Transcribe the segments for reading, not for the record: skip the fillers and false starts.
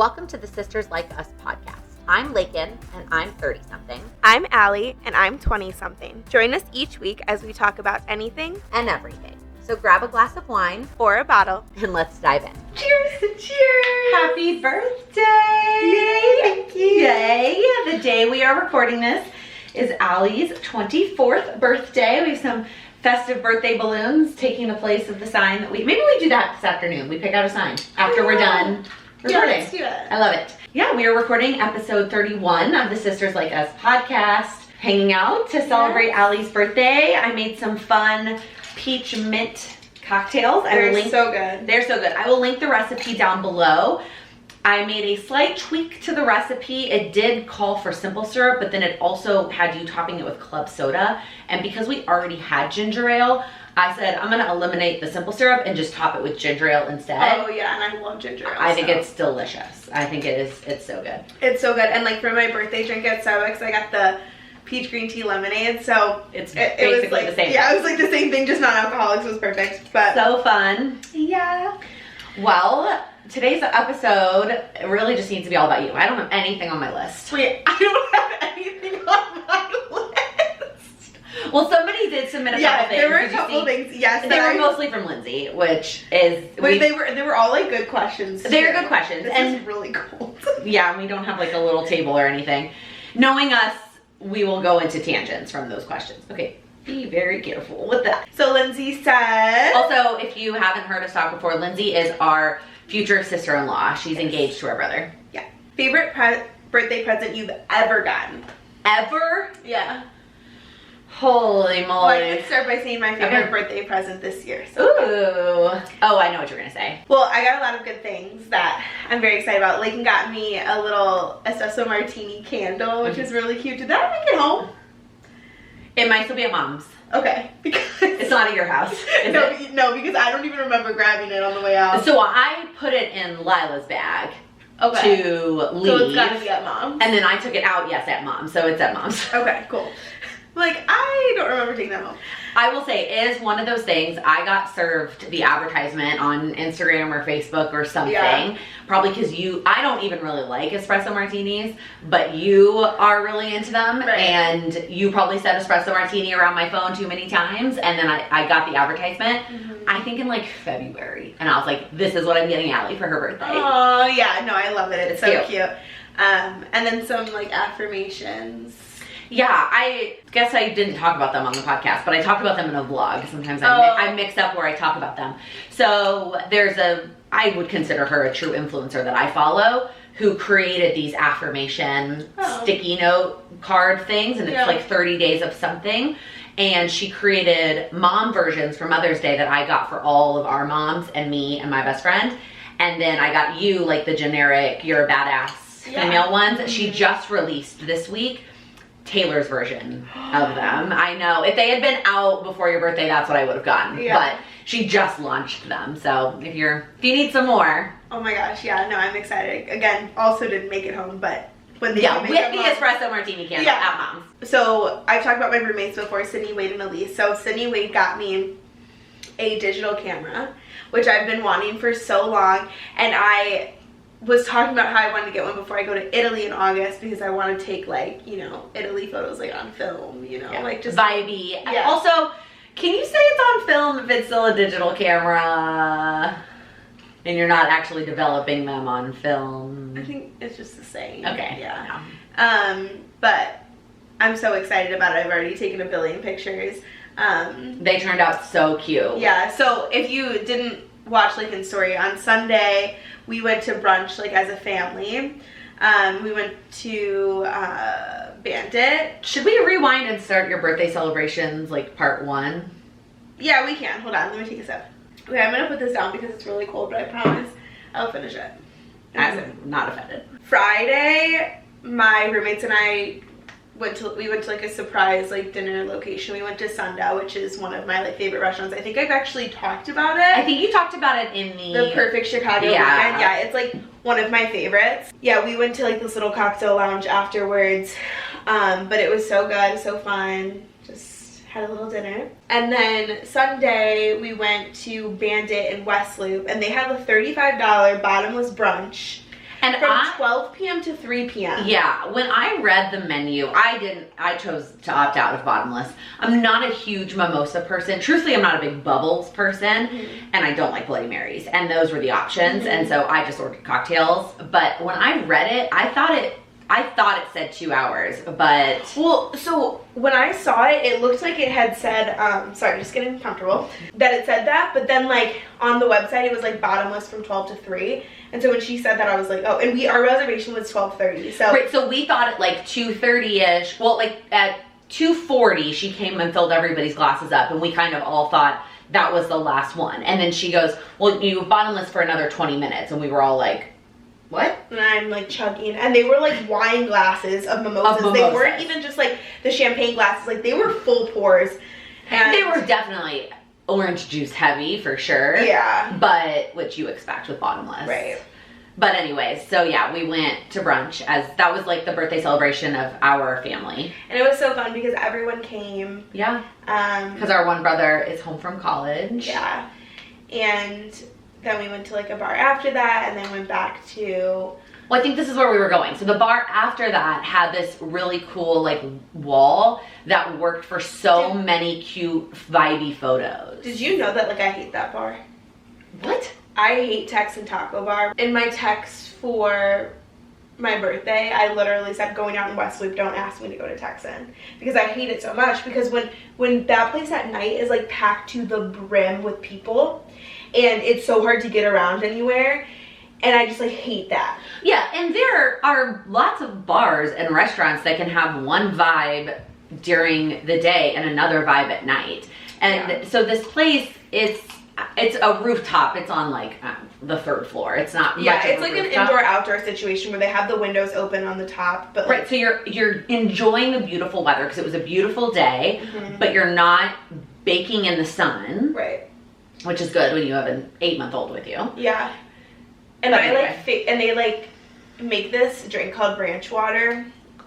Welcome to the Sisters Like Us podcast. I'm Lakin, and I'm 30-something. I'm Allie, and I'm 20-something. Join us each week as we talk about anything And everything. So grab a glass of wine, or a bottle. and let's dive in. Cheers! Cheers! Happy birthday! Yay, thank you. Yay! The day we are recording this is Allie's 24th birthday. We have some festive birthday balloons taking the place of the sign that maybe we do that this afternoon. We pick out a sign after we're done recording. Yeah, let's do it. I love it. Yeah, we are recording episode 31 of the Sisters Like Us podcast, hanging out to celebrate Allie's birthday. I made some fun peach mint cocktails. They're so good. They're so good. I will link the recipe down below. I made a slight tweak to the recipe. It did call for simple syrup, but then it also had you topping it with club soda. And because we already had ginger ale, I said, I'm gonna eliminate the simple syrup and just top it with ginger ale instead. Oh yeah, and I love ginger ale. I think it's delicious. I think it's so good. It's so good. And like for my birthday drink at Starbucks, I got the peach green tea lemonade, so It's it basically was like, the same. Yeah, it was like the same thing, just non-alcoholic, so it was perfect. But So fun. yeah. Well, today's episode really just needs to be all about you. I don't have anything on my list. Wait, I don't have anything on my list. Well, somebody did submit a couple things. There were a Did you couple see? things. Yes, They were mostly from Lindsay, which is they were all like good questions. They're too. good questions, This and is really cool. yeah, we don't have like a little table or anything. Knowing us, we will go into tangents from those questions. Okay, be very careful with that. So Lindsay said. Also, if you haven't heard us talk before, Lindsay is our future sister-in-law. She's engaged to her brother. Yeah. Favorite birthday present you've ever gotten? Ever? Yeah. Holy Well, I moly. can start by saying my favorite Okay. birthday present this year. So. Ooh. Oh, I know what you're gonna say. Well, I got a lot of good things that I'm very excited about. Layton got me a little espresso martini candle, which is really cute. Did that make it home? It might still be at Mom's. Okay. Because It's not at your house, is no, it? no, because I don't even remember grabbing it on the way out. So I put it in Lila's bag Okay. to leave. So it's gotta be at Mom's. And then I took it out, yes, at Mom's. So it's at Mom's. Okay, cool. Like, I don't remember taking that home. I will say, it is one of those things. I got served the advertisement on Instagram or Facebook or something. Yeah. Probably because I don't even really like espresso martinis, but you are really into them. Right. And you probably said espresso martini around my phone too many times. And then I got the advertisement, I think in like February. And I was like, this is what I'm getting Allie for her birthday. Oh, yeah. No, I love it. It's so It's cute. And then some, like, affirmations. Yeah, I guess I didn't talk about them on the podcast, but I talked about them in a vlog. Sometimes Oh. I mix up where I talk about them. So I would consider her a true influencer that I follow, who created these affirmation sticky note card things, and it's like 30 days of something. And she created mom versions for Mother's Day that I got for all of our moms and me and my best friend. And then I got you like the generic, you're a badass female ones. She just released this week Taylor's version of them. I know. If they had been out before your birthday, that's what I would have gotten. Yeah. But she just launched them. So if you need some more. Oh my gosh, yeah, no, I'm excited. Again, also didn't make it home, but when they Yeah, make with them the home- espresso martini candle at Mom's. So I've talked about my roommates before, Sydney, Wade, and Elise. So Sydney Wade got me a digital camera, which I've been wanting for so long, and I was talking about how I wanted to get one before I go to Italy in August, because I want to take, like, you know, Italy photos, like, on film, you know, like, just vibey. Yeah. Also, can you say it's on film if it's still a digital camera and you're not actually developing them on film? I think it's just the same. Okay. Yeah. But I'm so excited about it. I've already taken a billion pictures. They turned out so cute. Yeah, so if you didn't watch Lincoln's story, on Sunday we went to brunch, like, as a family. We went to Bandit. Should we rewind and start your birthday celebrations, like part 1? Yeah, we can. Hold on, let me take a sip. Okay, I'm gonna put this down because it's really cold, but I promise I'll finish it. I'm not offended. Friday, my roommates and I went to like a surprise, like, dinner location. We went to Sundown, which is one of my, like, favorite restaurants. I think I've actually talked about it. I think you talked about it in The Perfect Chicago Weekend. Yeah, it's like one of my favorites. Yeah, we went to, like, this little cocktail lounge afterwards, but it was so good, so fun. Just had a little dinner. And then Sunday we went to Bandit in West Loop, and they have a $35 bottomless brunch. And from 12 p.m. to 3 p.m. Yeah, when I read the menu, I chose to opt out of bottomless. I'm not a huge mimosa person. Truthfully, I'm not a big bubbles person, and I don't like Bloody Marys, and those were the options, and so I just ordered cocktails. But when I read it, I thought it said 2 hours, but... Well, so when I saw it, it looked like it had said, sorry, just getting comfortable, that it said that, but then like on the website, it was like bottomless from 12 to 3. And so when she said that, I was like, oh, and our reservation was 12:30, so. Right, so we thought at like 2:30-ish, well, like at 2:40, she came and filled everybody's glasses up, and we kind of all thought that was the last one. And then she goes, well, you bottomless for another 20 minutes, and we were all like, what? And I'm like chugging, and they were like wine glasses of mimosas. They weren't even just like the champagne glasses, like they were full pours. And they were definitely orange juice heavy for sure. Yeah. But what you expect with bottomless. Right. But anyways, so yeah, we went to brunch as that was like the birthday celebration of our family. And it was so fun because everyone came. Yeah. Because our one brother is home from college. Yeah. And then we went to like a bar after that, and then went back to... Well, I think this is where we were going. So the bar after that had this really cool like wall that worked for so many cute vibey photos. Did you know that like I hate that bar? What? I hate Texan Taco Bar. In my text for my birthday, I literally said, going out in West Loop, don't ask me to go to Texan. Because I hate it so much. Because when that place at night is like packed to the brim with people, and it's so hard to get around anywhere, and I just like hate that. Yeah, and there are lots of bars and restaurants that can have one vibe during the day and another vibe at night. And so this place, it's a rooftop. It's on like the 3rd floor. It's not much of it's a like rooftop. an indoor-outdoor situation where they have the windows open on the top. But right, so you're enjoying the beautiful weather because it was a beautiful day, but you're not baking in the sun. Right. Which is good when you have an 8-month-old with you. Yeah. And But I anyway. like, and they like make this drink called Branch Water,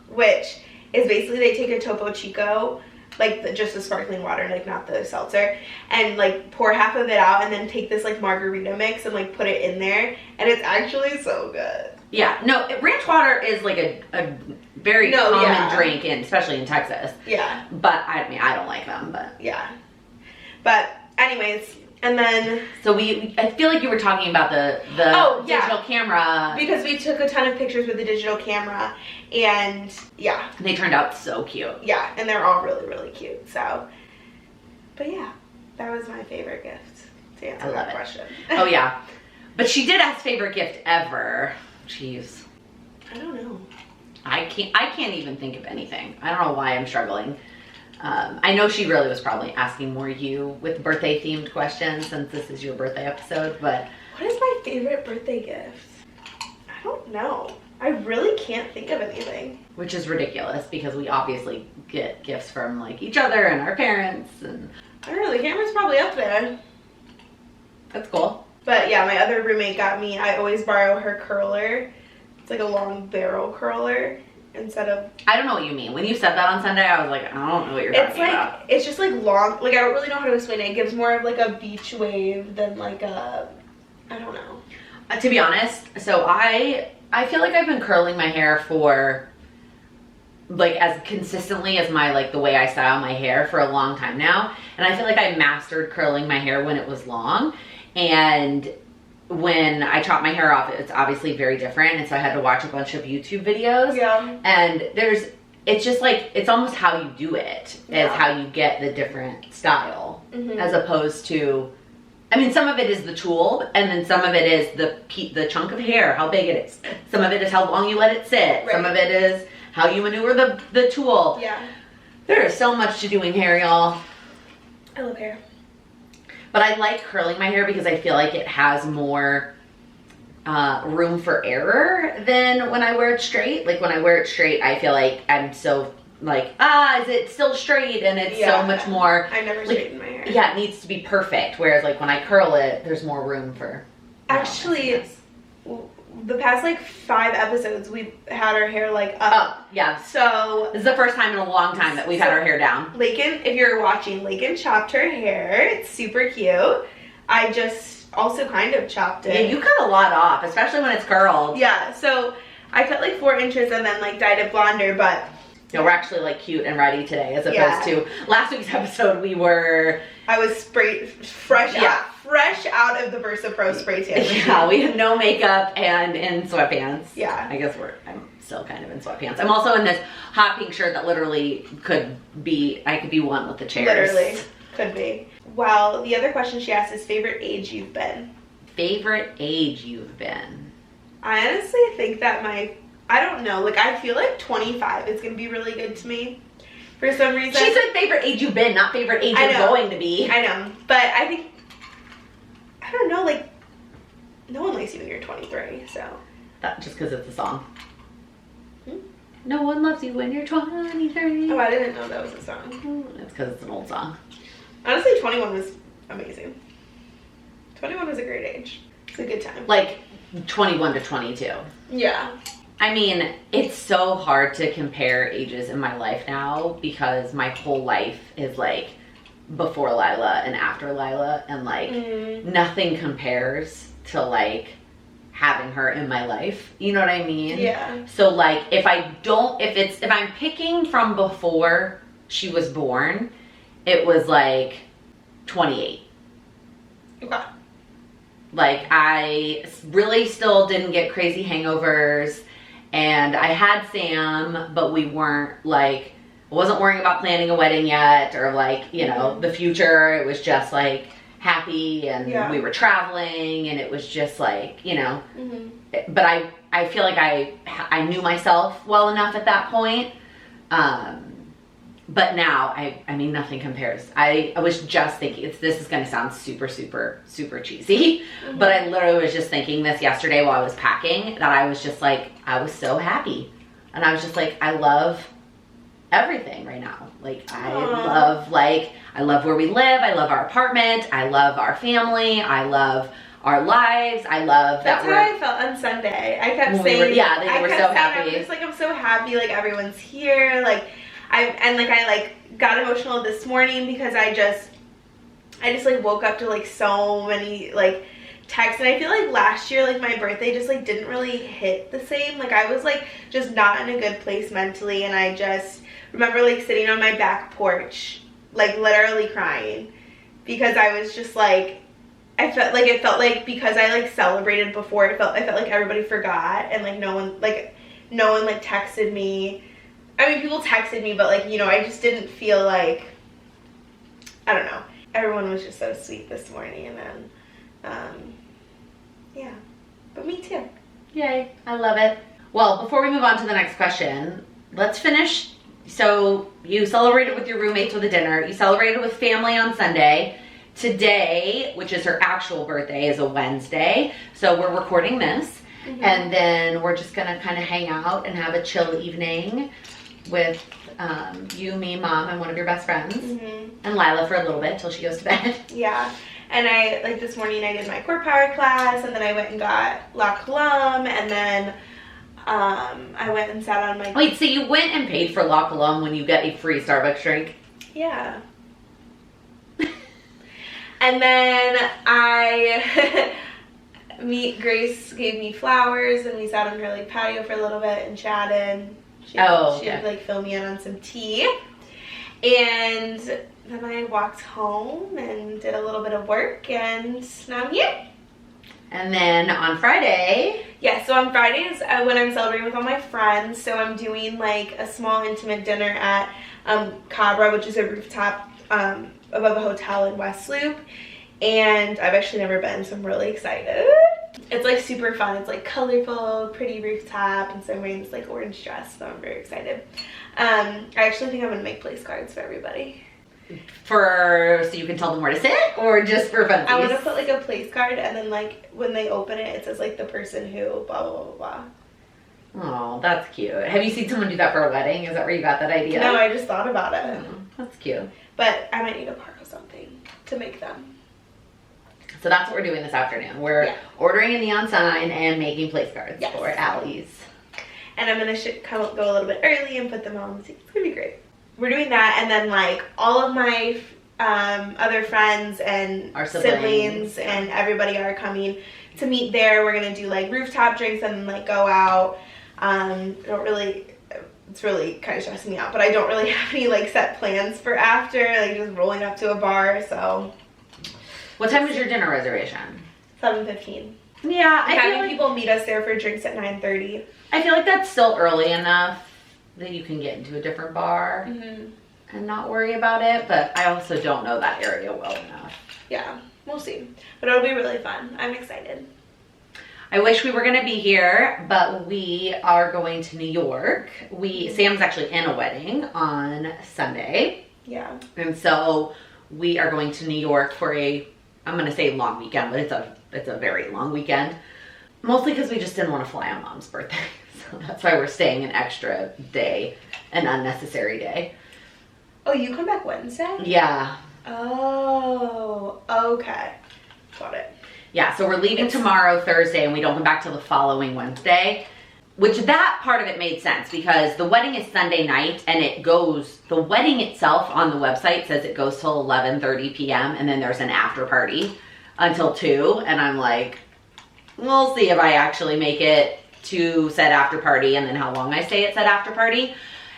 which is basically they take a Topo Chico, like just the sparkling water, like not the seltzer, and like pour half of it out, and then take this like margarita mix and like put it in there, and it's actually so good. Yeah, no, ranch water is like a very common drink, especially in Texas. Yeah. But I mean, I don't like them, but. Yeah. But anyways, and then. So I feel like you were talking about the digital camera. Because we took a ton of pictures with the digital camera, and yeah. They turned out so cute. Yeah, and they're all really, really cute, so. But yeah, that was my favorite gift, to answer that question. Oh yeah. But she did ask favorite gift ever. Jeez. I don't know. I can't even think of anything. I don't know why I'm struggling. I know she really was probably asking more you with birthday themed questions since this is your birthday episode, but. What is my favorite birthday gift? I don't know. I really can't think of anything. Which is ridiculous because we obviously get gifts from like each other and our parents and. I don't know, the camera's probably up there. That's cool. But yeah, my other roommate got me, I always borrow her curler. It's like a long barrel curler instead of... I don't know what you mean. When you said that on Sunday, I was like, I don't know what you're talking about. It's just like long, like I don't really know how to explain it. It gives more of like a beach wave than like a, I don't know. To be honest, so I feel like I've been curling my hair for like as consistently as my like the way I style my hair for a long time now, and I feel like I mastered curling my hair when it was long, and when I chop my hair off, it's obviously very different, and so I had to watch a bunch of YouTube videos. Yeah. And it's just like, it's almost how you do it is how you get the different style, as opposed to, I mean, some of it is the tool, and then some of it is the chunk of hair, how big it is. Some of it is how long you let it sit. Right. Some of it is how you maneuver the tool. Yeah. There is so much to doing hair, y'all. I love hair. But I like curling my hair because I feel like it has more room for error than when I wear it straight. Like when I wear it straight, I feel like I'm so like, is it still straight? And it's so much more. I never straighten my hair. Yeah, it needs to be perfect. Whereas like when I curl it, there's more room for. Actually, the past like 5 episodes, we've had our hair like up. Yeah. So this is the first time in a long time that we've had our hair down. Lakin, if you're watching, Lakin chopped her hair. It's super cute. I just also kind of chopped Yeah, it. you cut a lot off, especially when it's curled. Yeah, so I cut like 4 inches and then like dyed it blonder, but No, we're actually like cute and ready today, as opposed to last week's episode. I was fresh out of the Versa Pro spray tan. Yeah, we had no makeup and in sweatpants. Yeah. I guess I'm still kind of in sweatpants. I'm also in this hot pink shirt that literally I could be one with the chairs. Literally, could be. Well, the other question she asked is favorite age you've been. Favorite age you've been? I honestly think that I don't know, like I feel like 25 is gonna be really good to me for some reason. She said favorite age you've been, not favorite age you're going to be. I know, but I think, I don't know, like no one likes you when you're 23, so. That just because it's a song. No one loves you when you're 23. Oh, I didn't know that was a song. It's because it's an old song. Honestly, 21 was amazing. 21 was a great age. It's a good time. Like 21 to 22. Yeah. I mean, it's so hard to compare ages in my life now because my whole life is like before Lila and after Lila, and like nothing compares to like having her in my life. You know what I mean? Yeah. So like if I'm picking from before she was born, it was like 28. Okay. Like I really still didn't get crazy hangovers, and I had Sam, but we weren't like, I wasn't worrying about planning a wedding yet, or like, you know, the future. It was just like happy, and we were traveling, and it was just like, you know, but I feel like I knew myself well enough at that point. But now, I mean, nothing compares. I was just thinking, this is going to sound super, super, super cheesy, but I literally was just thinking this yesterday while I was packing, that I was just like, I was so happy. And I was just like, I love everything right now. Like, I love where we live. I love our apartment. I love our family. I love our lives. I love that. That's how I felt on Sunday. I kept saying, they were so happy. I'm just like, I'm so happy, like everyone's here, like I got emotional this morning because I just like woke up to like so many like texts, and I feel like last year, like my birthday just like didn't really hit the same. Like I was like just not in a good place mentally, and I just remember like sitting on my back porch, like literally crying, because I was just like, it felt like because I like celebrated before, I felt like everybody forgot, and like no one like texted me. I mean, people texted me, but like, you know, I just didn't feel like, I don't know. Everyone was just so sweet this morning, and then, yeah, but me too. Yay, I love it. Well, before we move on to the next question, let's finish. So you celebrated with your roommates with a dinner. You celebrated with family on Sunday. Today, which is her actual birthday, is a Wednesday. So we're recording this, and then we're just gonna kind of hang out and have a chill evening with you, me, Mom, and one of your best friends, and Lila for a little bit till she goes to bed. Yeah, and I, like this morning I did my core power class, and then I went and got La Colombe, and then I went and sat on my... Wait, so you went and paid for La Colombe when you get a free Starbucks drink? Yeah. And then Grace gave me flowers, and we sat on her like patio for a little bit and chatted. She would like fill me in on some tea, and then I walked home and did a little bit of work, and now I'm here. And then on Friday, so on Fridays when I'm celebrating with all my friends, so I'm doing like a small intimate dinner at Cabra, which is a rooftop above a hotel in West Loop, and I've actually never been, so I'm really excited. It's like super fun. It's like colorful, pretty rooftop, and so I'm wearing this like orange dress, so I'm very excited. I actually think I'm gonna make place cards for everybody. So you can tell them where to sit, or just for fun? I want to put like a place card, and then like when they open it, it says like the person who blah blah blah blah. Oh, that's cute. Have you seen someone do that for a wedding? Is that where you got that idea? No, I just thought about it. Oh, that's cute. But I might need a park or something to make them. So that's what we're doing this afternoon. We're ordering a neon sign and making place cards for Allie's. And I'm going to go a little bit early and put them on. It's going to be great. We're doing that, and then like all of my other friends and Our siblings yeah. and everybody are coming to meet there. We're gonna do like rooftop drinks and like go out. It's really kind of stressing me out, but I don't really have any like set plans for after, like just rolling up to a bar. So What time is your dinner reservation? 7:15. Yeah, I feel Having like people meet us there for drinks at 9:30. I feel like that's still early enough that you can get into a different bar Mm-hmm. and not worry about it, but I also don't know that area well enough. Yeah, we'll see, but it'll be really fun. I'm excited. I wish we were going to be here, but we are going to New York. Sam's actually in a wedding on Sunday, Yeah. and so we are going to New York for I'm going to say long weekend, but it's a very long weekend. Mostly because we just didn't want to fly on Mom's birthday. So that's why we're staying an extra day, an unnecessary day. Oh, you come back Wednesday? Yeah. Oh, okay. Got it. Yeah, so we're leaving tomorrow, Thursday, and we don't come back till the following Wednesday. Which that part of it made sense because the wedding is Sunday night and the wedding itself on the website says it goes till 11:30 p.m. and then there's an after party until 2. And I'm like, we'll see if I actually make it to said after party and then how long I stay at said after party.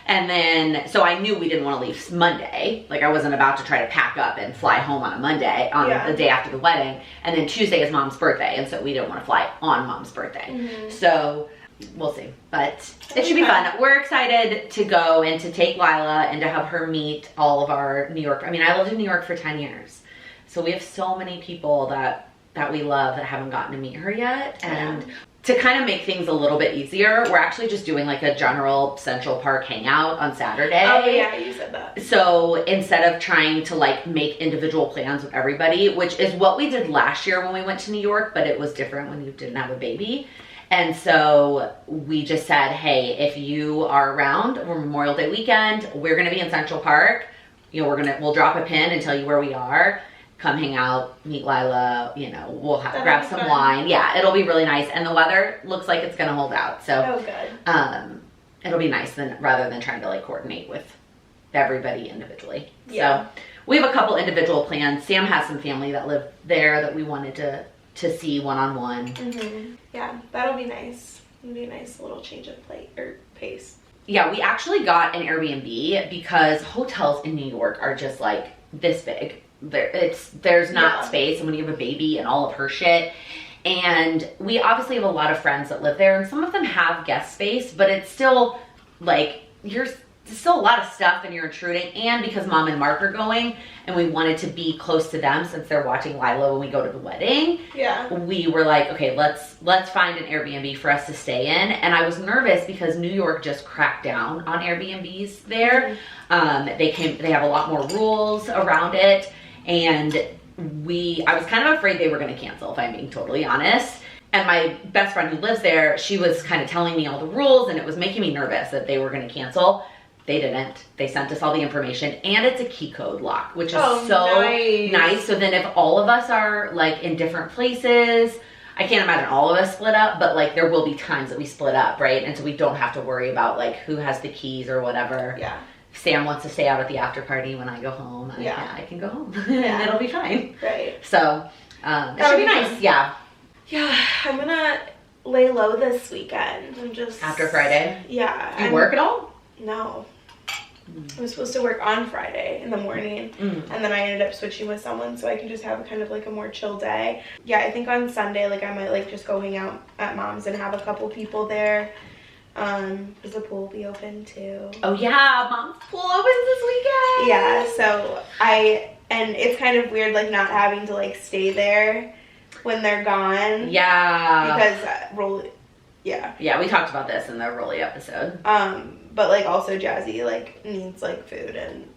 And then, so I knew we didn't want to leave Monday. Like I wasn't about to try to pack up and fly home on a Monday, on the day after the wedding. And then Tuesday is Mom's birthday. And so we didn't want to fly on Mom's birthday. Mm-hmm. So we'll see, but it should be fun. We're excited to go and to take Lila and to have her meet all of our New York. I mean, I lived in New York for 10 years. So we have so many people that we love that haven't gotten to meet her yet. And to kind of make things a little bit easier, we're actually just doing like a general Central Park hangout on Saturday. Oh yeah, you said that. So instead of trying to like make individual plans with everybody, which is what we did last year when we went to New York, but it was different when you didn't have a baby. And so we just said, hey, if you are around over Memorial Day weekend, we're going to be in Central Park. You know, we'll drop a pin and tell you where we are. Come hang out, meet Lila, you know, we'll grab some fun. wine. Yeah, it'll be really nice. And the weather looks like it's going to hold out. So good. It'll be nice rather than trying to like coordinate with everybody individually. Yeah. So we have a couple individual plans. Sam has some family that live there that we wanted to see one-on-one. Mm-hmm. Yeah, that'll be nice. It'll be a nice little change of pace. Yeah, we actually got an Airbnb because hotels in New York are just like this big. There's not space, and when you have a baby and all of her shit. And we obviously have a lot of friends that live there, and some of them have guest space, but it's still like there's still a lot of stuff and you're intruding. And because Mom and Mark are going and we wanted to be close to them since they're watching Lila when we go to the wedding, we were like, okay, let's find an Airbnb for us to stay in. And I was nervous because New York just cracked down on Airbnbs there. They have a lot more rules around it, and I was kind of afraid they were going to cancel, if I'm being totally honest. And my best friend who lives there, she was kind of telling me all the rules, and it was making me nervous that they were going to cancel. They didn't. They sent us all the information, and it's a key code lock, which is so nice. So then if all of us are like in different places, I can't imagine all of us split up, but like there will be times that we split up, right? And so we don't have to worry about like who has the keys or whatever. Yeah. If Sam wants to stay out at the after party when I go home, I can go home and it'll be fine. Right. So it should be nice. Fun. Yeah. Yeah, I'm gonna lay low this weekend. I'm just After Friday. Yeah. Do you work at all? No. I was supposed to work on Friday in the morning, and then I ended up switching with someone so I can just have kind of like a more chill day. Yeah, I think on Sunday, like I might like just go hang out at Mom's and have a couple people there. Because the pool will be open too. Oh yeah, Mom's pool opens this weekend. Yeah, so and it's kind of weird like not having to like stay there when they're gone. Yeah. Because Yeah, we talked about this in the Rolly episode. But like also Jazzy like needs like food and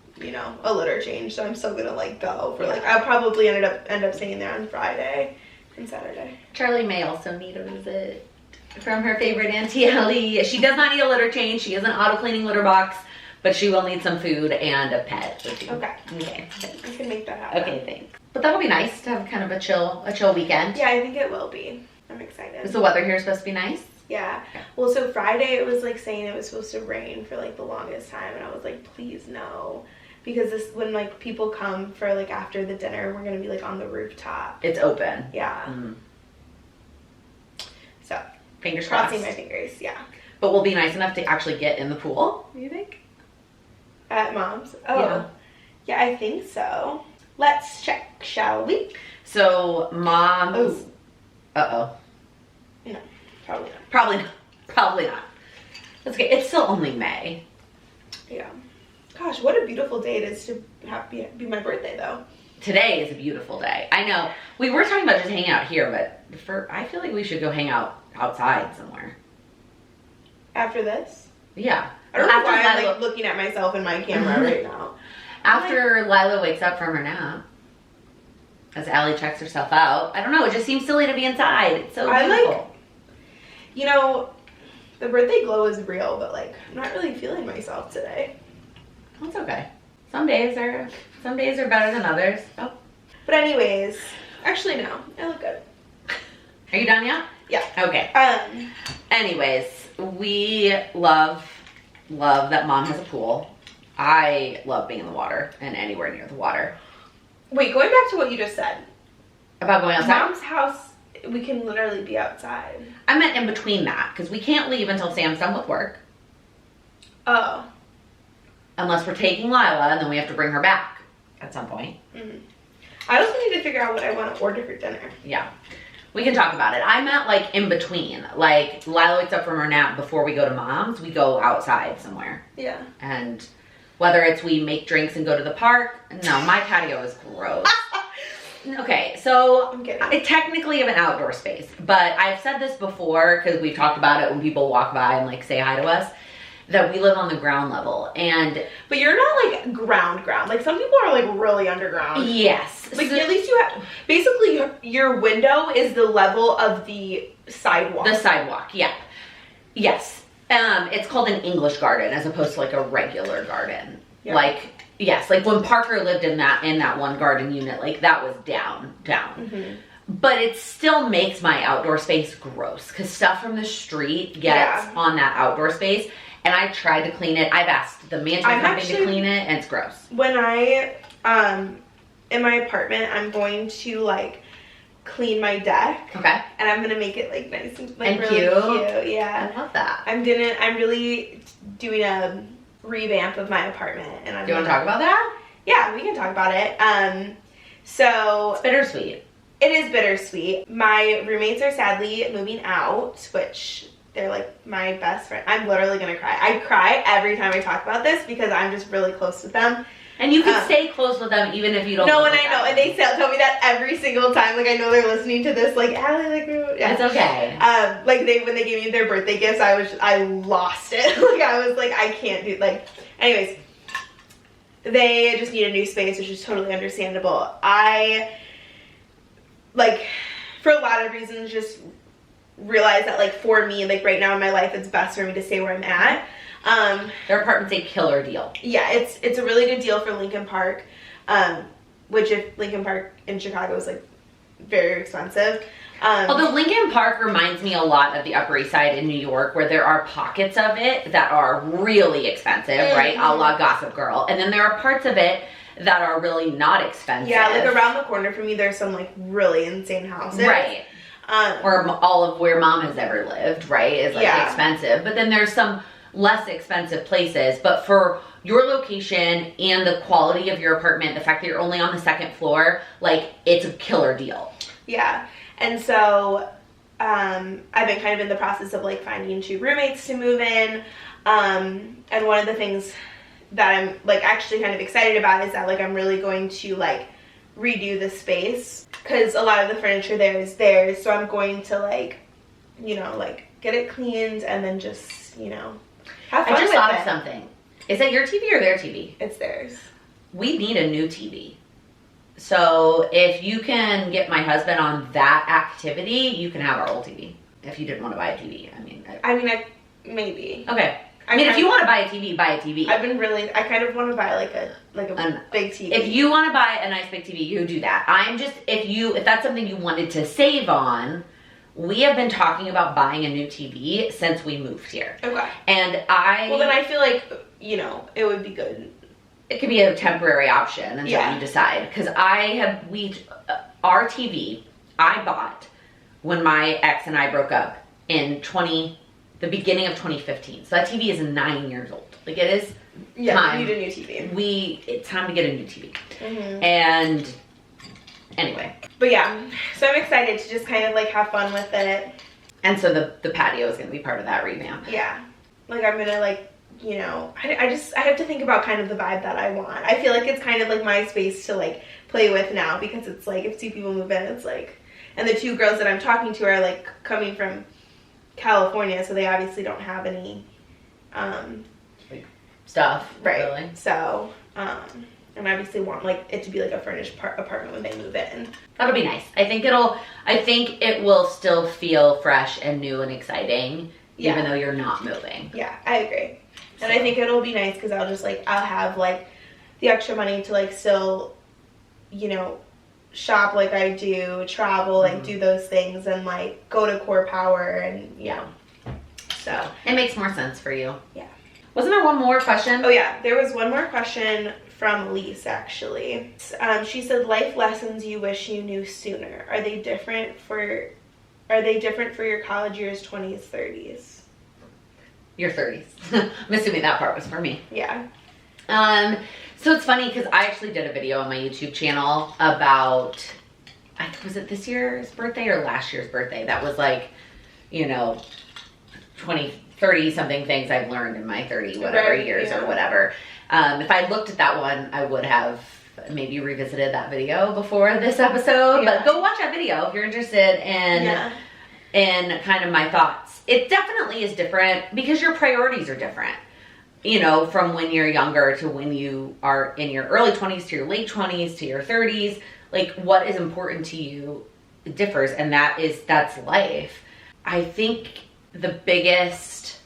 a litter change, so I'm still gonna like go for like I'll probably end up staying there on Friday and Saturday. Charlie may also need a visit from her favorite Auntie Ellie. She does not need a litter change. She has an auto cleaning litter box, but she will need some food and a pet. Okay. I can make that happen. Okay, thanks. But that'll be nice to have kind of a chill weekend. Yeah, I think it will be. I'm excited. Is the weather here supposed to be nice? Yeah. Well, so Friday it was like saying it was supposed to rain for like the longest time, and I was like, please no. because this when like people come for like after the dinner, we're gonna be like on the rooftop. It's open. Yeah. So Fingers crossed. crossing my fingers. Yeah. But we'll be nice enough to actually get in the pool, you think? At Mom's. Oh. Yeah, I think so. Let's check, shall we? So Mom's. Uh-oh. No, probably not. Probably not. That's okay. It's still only May. Yeah. Gosh, what a beautiful day it is to be my birthday, though. Today is a beautiful day. I know. We were talking about just hanging out here, but I feel like we should go hang out outside somewhere. After this? Yeah. I don't know After why I'm Lila- like looking at myself in my camera right now. After Lila wakes up from her nap, as Allie checks herself out. I don't know. It just seems silly to be inside. It's so beautiful. You know, the birthday glow is real, but like, I'm not really feeling myself today. It's okay. Some days are better than others. Oh. But anyways, actually no, I look good. Are you done yet? Yeah. Okay. Anyways, we love that Mom has a pool. I love being in the water and anywhere near the water. Wait, going back to what you just said. About going outside? Mom's house, we can literally be outside. I meant in between that, because we can't leave until Sam's done with work. Oh. Unless we're taking Lila, and then we have to bring her back at some point. Mm-hmm. I also need to figure out what I want to order for dinner. Yeah. We can talk about it. I meant like in between. Like Lila wakes up from her nap before we go to Mom's, we go outside somewhere. Yeah. And whether it's we make drinks and go to the park. No, my patio is gross. Okay, so I'm kidding. I technically have an outdoor space, but I've said this before because we've talked about it when people walk by and like say hi to us, that we live on the ground level. And but you're not like ground. Like some people are like really underground. yes. Like So at least you have, basically your window is the level of the sidewalk. the sidewalk, yeah. Yes. It's called an English garden as opposed to like a regular garden. Yeah. Like, yes, like when Parker lived in that one garden unit, like that was down. Mm-hmm. But it still makes my outdoor space gross because stuff from the street gets on that outdoor space. And I tried to clean it. I've asked the management company to clean it, and it's gross. When I, in my apartment, I'm going to like clean my deck. Okay. And I'm gonna make it like nice and like And really cute. Yeah. I love that. I'm really doing a revamp of my apartment, and I'm. Do you want to talk about that? Yeah, we can talk about it. So It's bittersweet. it is bittersweet. My roommates are sadly moving out, which they're like my best friend. I'm literally gonna cry. I cry every time I talk about this because I'm just really close with them. And you can stay close with them even if you don't. No, live and with I know, them. and they tell me that every single time. Like I know they're listening to this. Like Allie, like yeah. It's okay. Like when they gave me their birthday gifts, I lost it. Like I was like, I can't do like. Anyways, they just need a new space, which is totally understandable. I like, for a lot of reasons, just realize that like for me, like right now in my life, it's best for me to stay where I'm at. Their apartment's a killer deal. Yeah, it's a really good deal for Lincoln Park, which if Lincoln Park in Chicago is like very expensive. Although Lincoln Park reminds me a lot of the Upper East Side in New York, where there are pockets of it that are really expensive, right? A la Gossip Girl. And then there are parts of it that are really not expensive. Yeah, like around the corner from me, there's some like really insane houses. Right. Or all of where Mom has ever lived, right, is like expensive. But then there's some less expensive places. But for your location and the quality of your apartment, the fact that you're only on the second floor, like it's a killer deal. Yeah. And so I've been kind of in the process of like finding 2 roommates to move in. And one of the things that I'm like actually kind of excited about is that like I'm really going to like redo the space because a lot of the furniture there is theirs. So I'm going to like, you know, like get it cleaned and then just, you know, have fun I just with thought it. of something. Is that your TV or their TV? It's theirs. We need a new TV. So if you can get my husband on that activity, you can have our old TV. If you didn't want to buy a TV, Maybe. Okay. I mean, if you want to buy a TV, buy a TV. I kind of want to buy like a big TV. If you want to buy a nice big TV, you do that. If that's something you wanted to save on, we have been talking about buying a new TV since we moved here. Okay. And Well, then I feel like, you know, it would be good. it could be a temporary option until Yeah. you decide. Because our TV I bought when my ex and I broke up in the beginning of 2015. So that TV is 9 years old. Like, it is time. You need a new TV. It's time to get a new TV. Mm-hmm. And anyway. But yeah, so I'm excited to just kind of like have fun with it. And so the patio is going to be part of that revamp. Yeah. Like, I'm gonna like, you know, I have to think about kind of the vibe that I want. I feel like it's kind of like my space to like play with now, because it's like if 2 people move in, it's like, and the 2 girls that I'm talking to are like coming from California, so they obviously don't have any Stuff. right. Really. So and obviously want like it to be like a furnished apartment when they move in. That'll be nice. I think it will still feel fresh and new and exciting, Yeah. even though you're not moving. Yeah, I agree. And I think it'll be nice because I'll have like the extra money to like still, you know, shop like I do, travel, like do those things, and like go to Core Power, and yeah. So It makes more sense for you. Yeah. Wasn't there one more question? oh yeah, there was one more question from Elise actually. She said, life lessons you wish you knew sooner. Are they different for your college years, 20s, 30s? Your 30s. I'm assuming that part was for me. Yeah. So it's funny because I actually did a video on my YouTube channel about, was it this year's birthday or last year's birthday? That was like, you know, 30 something things I've learned in my 30 whatever Right, years yeah. or whatever. If I looked at that one, I would have maybe revisited that video before this episode. Yeah. But go watch that video if you're interested in kind of my thoughts. It definitely is different because your priorities are different. You know, from when you're younger to when you are in your early 20s to your late 20s to your 30s. Like, what is important to you differs, and that's life. I think the biggest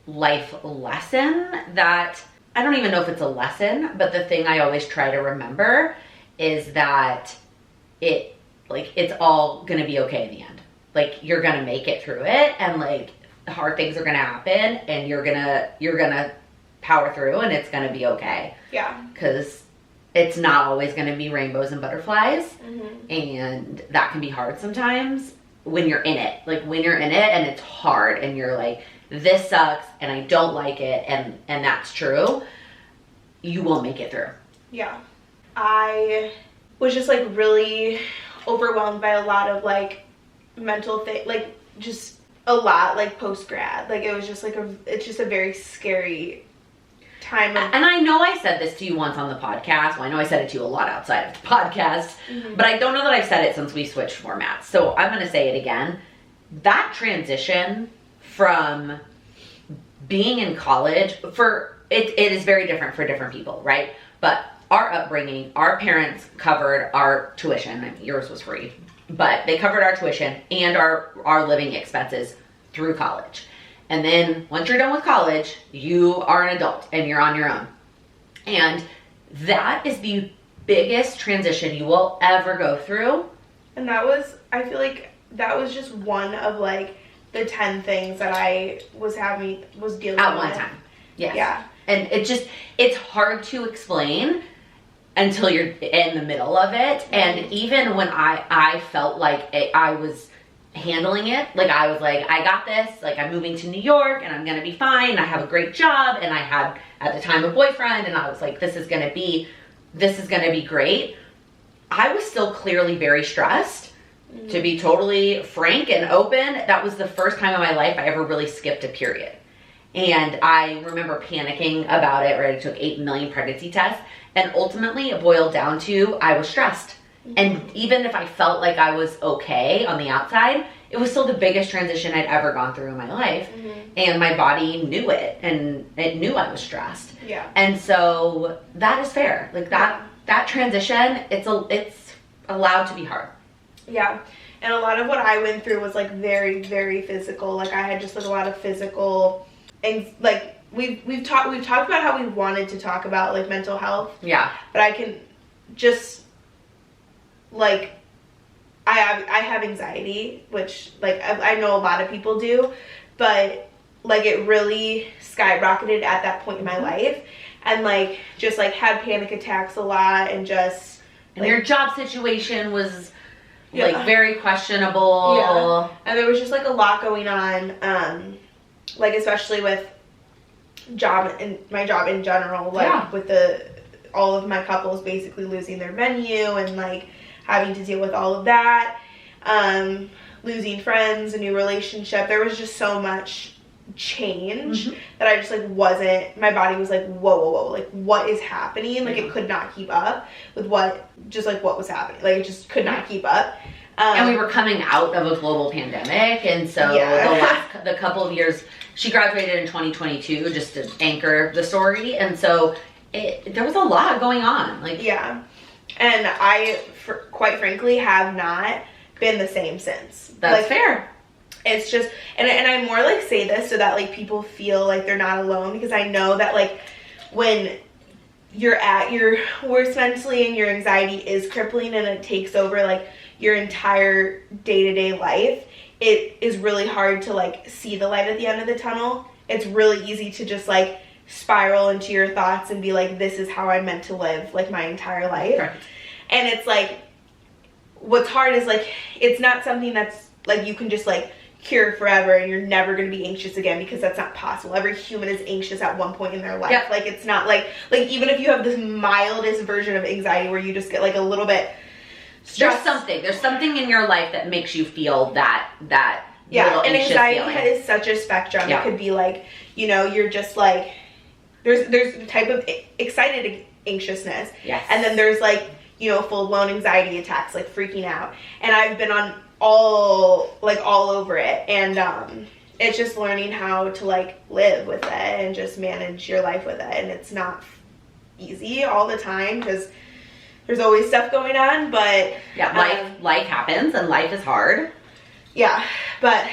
life lesson that, I don't even know if it's a lesson, but the thing I always try to remember is that it's all gonna be okay in the end. Like, you're gonna make it through it, and like hard things are gonna happen, and you're gonna power through, and it's gonna be okay. Yeah. Because it's not always gonna be rainbows and butterflies, Mm-hmm. and that can be hard sometimes when you're in it. Like, when you're in it and it's hard and you're like, this sucks and I don't like it, and that's true, you will make it through. Yeah. I was just like really overwhelmed by a lot of like mental thing, like just a lot, like post grad. Like, it was just like it's just a very scary time. And I know I said this to you once on the podcast. Well, I know I said it to you a lot outside of the podcast, but I don't know that I've said it since we switched formats. So I'm going to say it again. That transition from being in college, it is very different for different people, right? But our upbringing, our parents covered our tuition. I mean, yours was free, but they covered our tuition and our living expenses through college. And then once you're done with college, you are an adult and you're on your own. And that is the biggest transition you will ever go through. And I feel like that was just one of like the 10 things that I was dealing with. At one time. Yes. Yeah. And it's hard to explain until you're in the middle of it. And even when I felt like I was handling it, like I was like, I got this, like I'm moving to New York and I'm gonna be fine, I have a great job, and I had at the time a boyfriend, and I was like, this is gonna be great. I was still clearly very stressed, to be totally frank and open. That was the first time in my life I ever really skipped a period. And I remember panicking about it, right? I took 8 million pregnancy tests, and ultimately it boiled down to I was stressed. And even if I felt like I was okay on the outside, it was still the biggest transition I'd ever gone through in my life. And my body knew it, and it knew I was stressed. Yeah. And so that is fair. Like that transition, it's allowed to be hard. Yeah. And a lot of what I went through was like very, very physical. Like, I had just like a lot of physical, and like we've talked about how we wanted to talk about like mental health. Yeah. But I can just like I have anxiety, which like I know a lot of people do, but like it really skyrocketed at that point in my life, and like just like had panic attacks a lot, and just And like, your job situation was Yeah. like very questionable. Yeah. And there was just like a lot going on, like especially with my job in general, like Yeah. with all of my couples basically losing their venue and like having to deal with all of that, losing friends, a new relationship. There was just so much change that I just like my body was like, whoa, like what is happening? Like it could not keep up with what was happening. Like it just could not keep up. And we were coming out of a global pandemic, and so the couple of years, she graduated in 2022, just to anchor the story, and so there was a lot going on. Like Yeah. And I, quite frankly, have not been the same since. That's like, fair. It's just, and I more like say this so that like people feel like they're not alone, because I know that like when you're at your worst mentally and your anxiety is crippling and it takes over like your entire day-to-day life, it is really hard to like see the light at the end of the tunnel. It's really easy to just like spiral into your thoughts and be like, this is how I'm meant to live like my entire life. Right. And it's like, what's hard is like, it's not something that's like you can just like cure forever and you're never going to be anxious again, because that's not possible. Every human is anxious at one point in their life. Yep. Like it's not like even if you have this mildest version of anxiety where you just get like a little bit stressed. There's something in your life that makes you feel that little and anxious anxiety feeling. is such a spectrum. Yeah. It could be like, you're just like, there's the type of excited anxiousness. Yes. And then there's like, full-blown anxiety attacks, like freaking out. And I've been on all over it. And it's just learning how to like live with it and just manage your life with it. And it's not easy all the time, because there's always stuff going on, but life happens and life is hard. yeah. But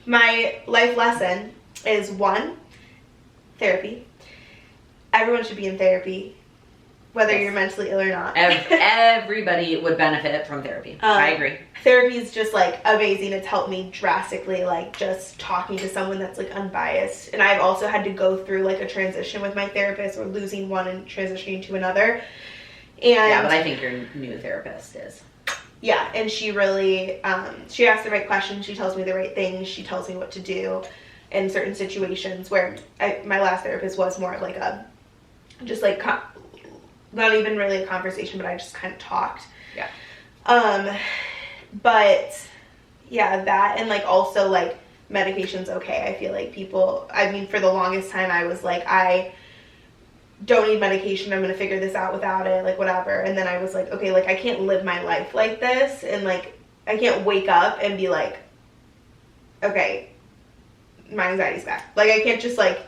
my life lesson is 1, therapy. Everyone should be in therapy, whether Yes. you're mentally ill or not. Everybody would benefit from therapy. I agree. Therapy is just like amazing. It's helped me drastically, like just talking to someone that's like unbiased. And I've also had to go through like a transition with my therapist, or losing one and transitioning to another. And Yeah, but I think your new therapist is. yeah, and she really, she asks the right questions. She tells me the right things. She tells me what to do in certain situations, where my last therapist was more of like just like, not even really a conversation, but I just kind of talked. Yeah. But yeah, that, and like also like medication's okay. I feel like for the longest time I was like, I don't need medication, I'm gonna figure this out without it, like whatever. And then I was like, okay, like I can't live my life like this, and like I can't wake up and be like, okay, my anxiety's back. Like I can't just like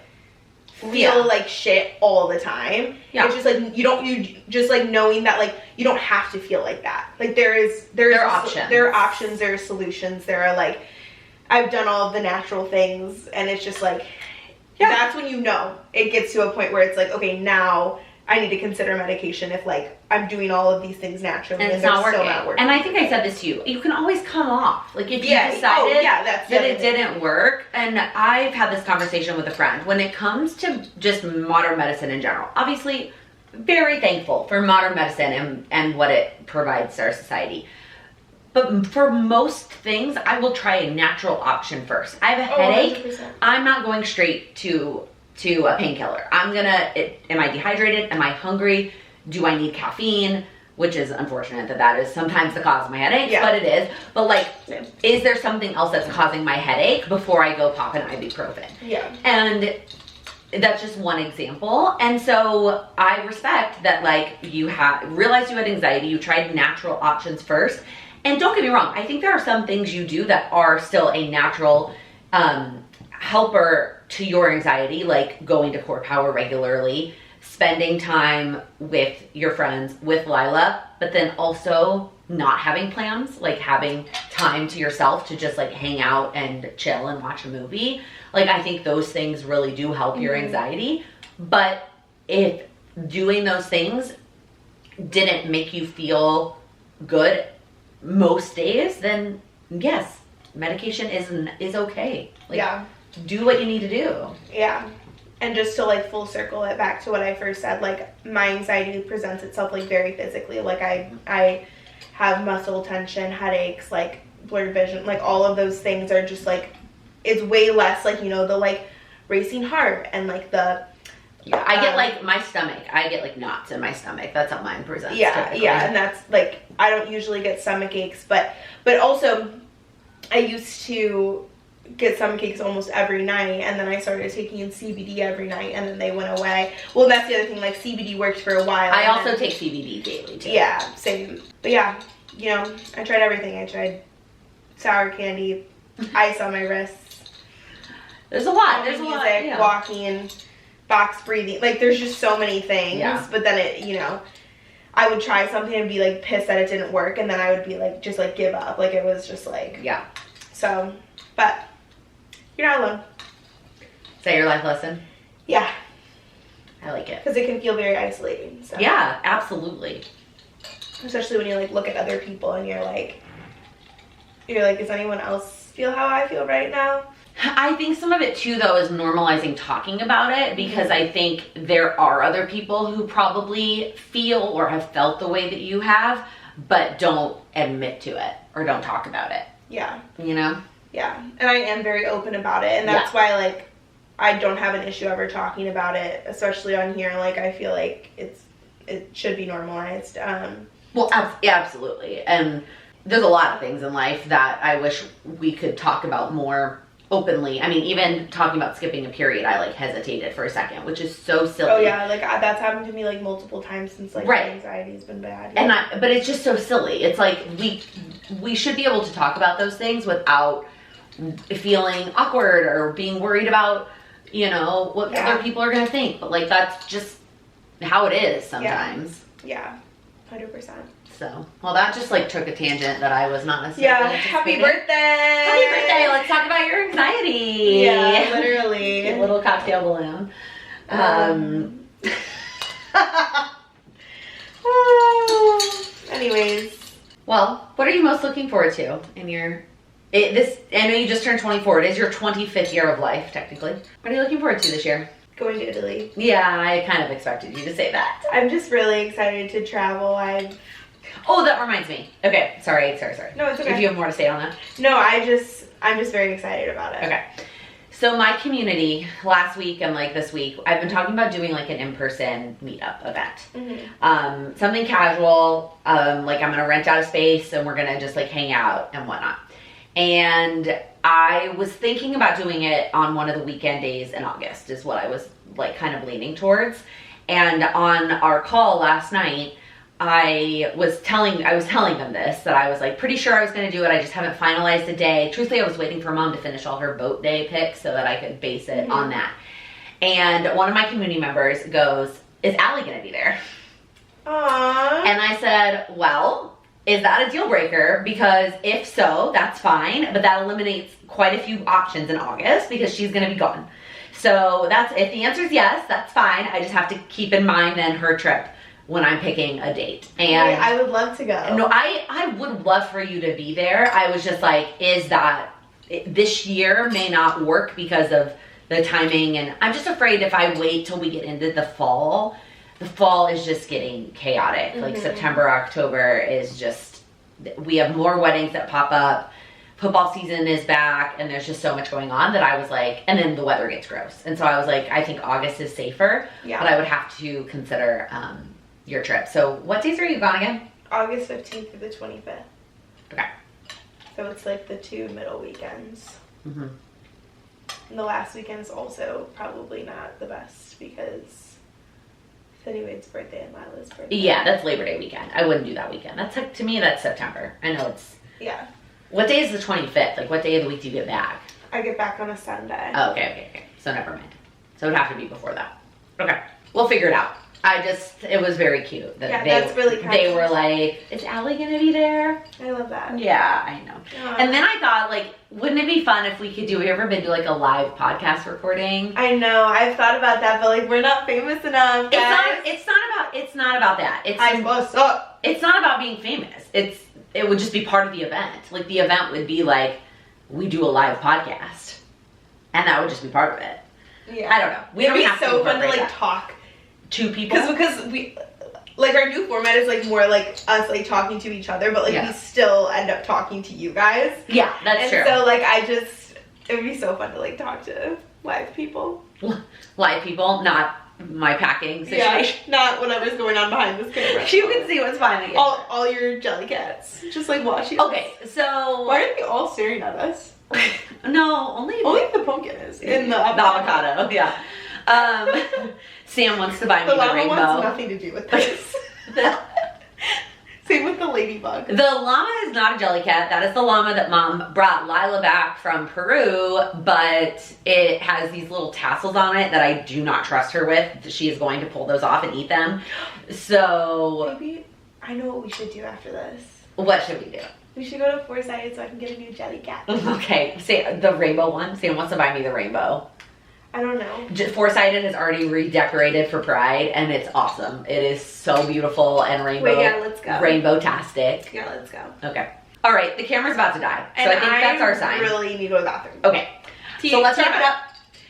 feel like shit all the time. Yeah. It's just like you just like knowing that like you don't have to feel like that. Like there are options. There are options, there are solutions, there are like, I've done all of the natural things, and it's just like, that's when it gets to a point where it's like, okay, now I need to consider medication if like I'm doing all of these things naturally And and it's they're not working. still not working. And I think I said this to you. You can always come off. Like if you decided that's the that other it thing. didn't work. And I've had this conversation with a friend. When it comes to just modern medicine in general, obviously very thankful for modern medicine and what it provides to our society. But for most things, I will try a natural option first. I have a headache. 100%. I'm not going straight to a painkiller. am I dehydrated? Am I hungry? Do I need caffeine? Which is unfortunate that is sometimes the cause of my headaches, but it is. But like, is there something else that's causing my headache before I go pop an ibuprofen? Yeah. And that's just one example. And so I respect that, like, you realized you had anxiety, you tried natural options first. And don't get me wrong, I think there are some things you do that are still a natural helper to your anxiety, like going to Core Power regularly, spending time with your friends, with Lila, but then also not having plans, like having time to yourself to just like hang out and chill and watch a movie. Like, I think those things really do help your anxiety. But if doing those things didn't make you feel good most days, then yes, medication is okay. Like, do what you need to do. Yeah. And just to like full circle it back to what I first said, like my anxiety presents itself like very physically. Like I have muscle tension, headaches, like blurred vision, like all of those things are just like, it's way less like, you know, the like racing heart and like the I get like my stomach. I get like knots in my stomach. That's how mine presents. Yeah, typically. yeah, and that's like I don't usually get stomach aches, but also I used to get stomach aches almost every night, and then I started taking CBD every night, and then they went away. Well, that's the other thing. Like CBD worked for a while. I also take CBD daily too. Yeah, same. But yeah, you know, I tried everything. I tried sour candy, ice on my wrists. There's a lot. There's music, a lot. Yeah. walking, box breathing. Like there's just so many things. Yeah. But then it, you know, I would try something and be like pissed that it didn't work, and then I would be like just like give up. Like it was just like Yeah. so. But you're not alone. Is that your life lesson? Yeah, I like it. because it can feel very isolating. So. Yeah, absolutely. Especially when you like look at other people and you're like, does anyone else feel how I feel right now? I think some of it too, though, is normalizing talking about it, because I think there are other people who probably feel or have felt the way that you have, but don't admit to it or don't talk about it. Yeah. You know? Yeah. And I am very open about it. And that's why, like, I don't have an issue ever talking about it, especially on here. Like, I feel like it should be normalized. Well, yeah, absolutely. And there's a lot of things in life that I wish we could talk about more openly. I mean, even talking about skipping a period, I like hesitated for a second, which is so silly. Oh yeah, like that's happened to me like multiple times since like my anxiety's been bad. Yeah. But it's just so silly. It's like we should be able to talk about those things without feeling awkward or being worried about, you know, what other people are gonna think. But like that's just how it is sometimes. Yeah, 100%. So, well, that just like took a tangent that I was not necessarily Yeah, happy birthday! Happy birthday! Let's talk about your anxiety. Yeah, literally. A little cocktail balloon. Anyways. Well, what are you most looking forward to in your... I know you just turned 24. It is your 25th year of life, technically. What are you looking forward to this year? Going to Italy. Yeah, I kind of expected you to say that. I'm just really excited to travel. Oh, that reminds me. Okay, sorry. No, it's okay. If you have more to say on that. No, I'm just very excited about it. Okay. So my community, last week and like this week, I've been talking about doing like an in-person meetup event. Mm-hmm. Something casual, like I'm gonna rent out a space and we're gonna just like hang out and whatnot. And I was thinking about doing it on one of the weekend days in August is what I was like kind of leaning towards. And on our call last night, I was telling them this, that I was like pretty sure I was going to do it. I just haven't finalized a day. Truthfully, I was waiting for Mom to finish all her boat day picks so that I could base it on that. And one of my community members goes, "Is Allie going to be there?" Aww. And I said, well, is that a deal breaker? Because if so, that's fine, but that eliminates quite a few options in August because she's going to be gone. So if the answer is yes, that's fine. I just have to keep in mind then her trip when I'm picking a date. And I would love to go. No, I would love for you to be there. I was just like, this year may not work because of the timing, and I'm just afraid if I wait till we get into the fall is just getting chaotic. Like September, October is just, we have more weddings that pop up. Football season is back and there's just so much going on that I was like, and then the weather gets gross. And so I was like, I think August is safer, but I would have to consider your trip. So what days are you gone again? August 15th through the 25th. Okay. So it's like the 2 middle weekends. Mm-hmm. And the last weekend's also probably not the best because Cindy Wade's birthday and Lila's birthday. Yeah, that's Labor Day weekend. I wouldn't do that weekend. That's like, to me, that's September. I know it's... Yeah. What day is the 25th? Like, what day of the week do you get back? I get back on a Sunday. Oh, okay. So never mind. So it would have to be before that. Okay. We'll figure it out. It was very cute. That that's really kind. They were like, is Allie going to be there? I love that. Yeah, I know. And then I thought, like, wouldn't it be fun if we could have you ever been to like a live podcast recording? I know. I've thought about that, but like, we're not famous enough, guys. It's not about that. It's not about being famous. It would just be part of the event. Like, the event would be like, we do a live podcast. and that would just be part of it. Yeah. I don't know. We don't It'd have be so to fun to incorporate like that. talk. Two people. Because we, like, our new format is like more like us like talking to each other, but like Yeah. we still end up talking to you guys. Yeah, that's And true. so like it would be so fun to like talk to live people. Live people, not my packing situation. Yeah, not whatever's going on behind this camera. You can see what's behind the all your jelly cats just like watching. Okay, so Why are they all staring at us? no, only The pumpkin is in the avocado. Yeah. Sam wants to buy me The the llama rainbow. wants nothing to do with this. Same with the ladybug. The llama is not a jelly cat. That is the llama that Mom brought Lila back from Peru, but it has these little tassels on it that I do not trust her with. She is going to pull those off and eat them. So, Maybe I know what we should do after this. what should we do? We should go to Four-Sided so I can get a new jelly cat. Okay, say the rainbow one. Sam wants to buy me the rainbow. I don't know. Four-Sided is already redecorated for Pride, and it's awesome. It is so beautiful and rainbow. Wait, yeah, let's go. Rainbow-tastic. Yeah, let's go. Okay. All right, the camera's about to die, so And I think that's our sign. really need to go to the bathroom. Okay, so let's wrap it up.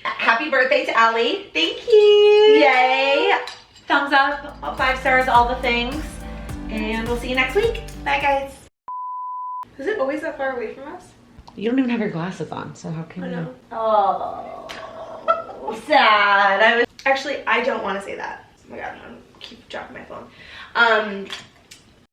Happy birthday to Allie. Thank you. Yay! Thumbs up, 5 stars, all the things, and we'll see you next week. Bye, guys. Is it always that far away from us? You don't even have your glasses on, so how can I you? know. Oh, sad. Actually, I don't want to say that. Oh my god, I'm gonna keep dropping my phone.